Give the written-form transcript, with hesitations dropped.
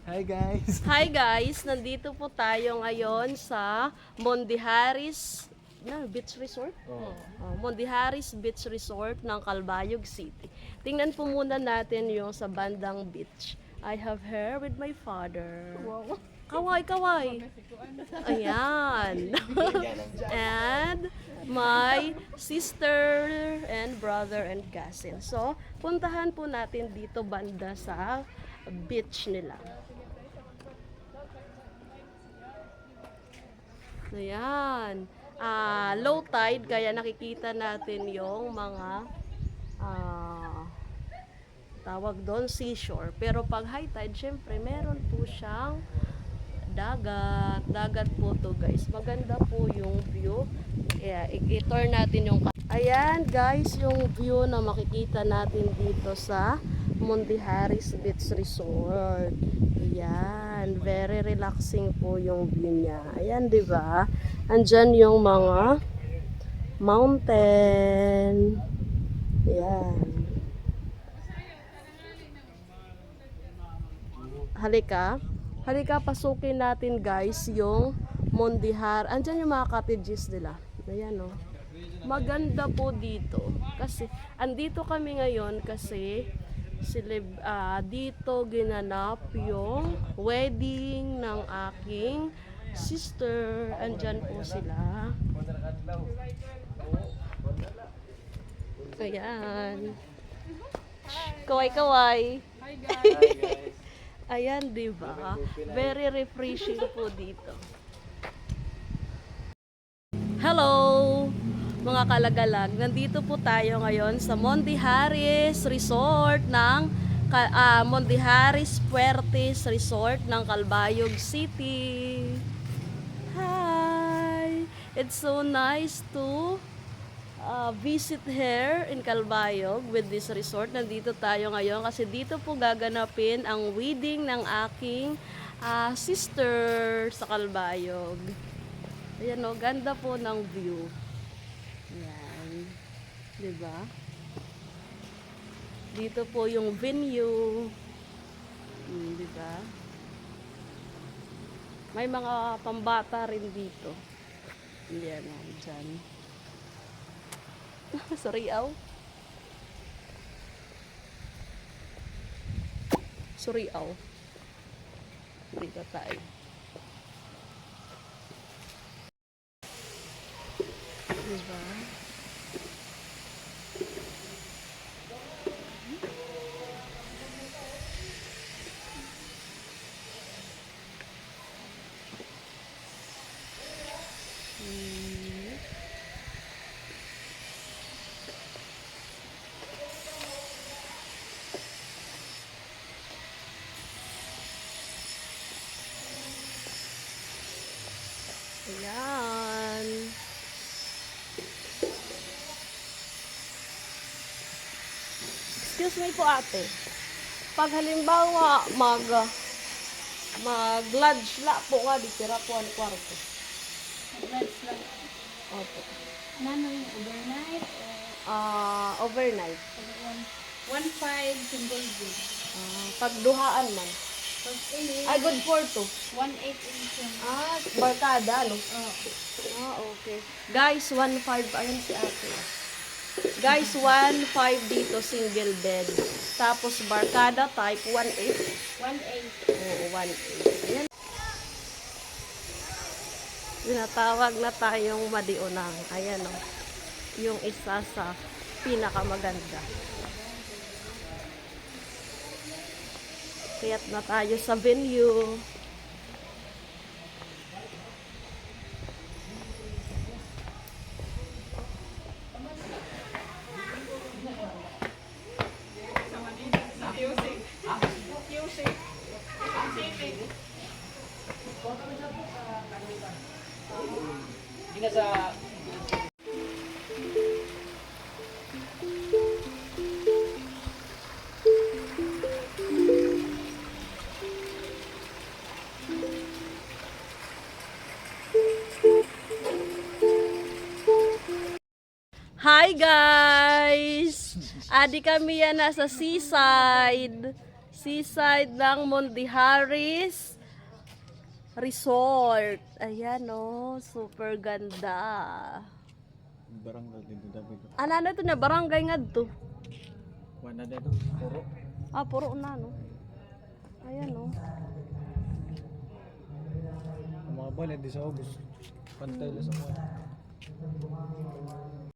Hi guys! Hi guys! Nandito po tayo ngayon sa Mondiharis Beach Resort? Mondiharis Beach Resort ng Calbayog City. Tingnan po muna natin yung sa bandang beach. I have here with my father. Wow. Kaway, kaway! Ayan! And my sister and brother and cousin. So, puntahan po natin dito banda sa beach nila. Ayan. Low tide, kaya nakikita natin yung mga tawag doon, seashore. Pero pag high tide, syempre, meron po siyang dagat. Dagat po to guys. Maganda po yung view. I-turn natin yung... Ayan guys, yung view na makikita natin dito sa Mondiharis Beach Resort. Ayan, very relaxing po yung view niya. Ayan, di ba? Andyan yung mga mountain. Ayan. Halika. Halika, pasukin natin guys yung Mondihar. Andyan yung mga cottages nila. Ayan o. Maganda po dito. Kasi, andito kami ngayon kasi dito ginanap yung wedding ng aking sister. Andyan po sila. Ayan. Kaway-kaway. Hi guys. Ayan, di ba? Very refreshing po dito. Hello, mga kalagalag. Nandito po tayo ngayon sa Mondiharis Resort ng Mondiharis Puertes Resort ng Calbayog City. Hi! It's so nice to visit here in Calbayog with this resort. Nandito tayo ngayon kasi dito po gaganapin ang wedding ng aking sister sa Calbayog. Ayan o, ganda po ng view. Ayan. Diba? Dito po yung venue. Diba? May mga pambata rin dito. Ayan o, dyan. Suriaw. Suriaw. Dito tayo. Diba? Ayan. Excuse me po ate. Pag halimbawa mag-lodge la po nga di tira po ang kwarto. Lunch lang. Opo. Nano yung overnight? Overnight. 1.5 single bed. Pagduhaan man. Pag ini, Ay, good for two. 1.8 edition. Barkada, no? Oh. Okay. Guys, 1.5. Ayun si ate. Guys, 1.5 dito, single bed. Tapos, barkada type, 1.8. 1.8. Oo, 1.8. Ayan. Tinatawag na tayong madiunang. Ayan, o. Yung isa sa pinakamaganda. Kaya't na tayo sa venue. Hi guys! Adi kami yan nasa seaside. seaside ng Mondiharis Resort. Ayan oh, super ganda. Barangay din dito dapat. Ano to na barangay nga to? Wala na dito. Puro. Ah, puro na no. Ayan oh. Ang mga bala di sa ubos. Pantay lang sa mga.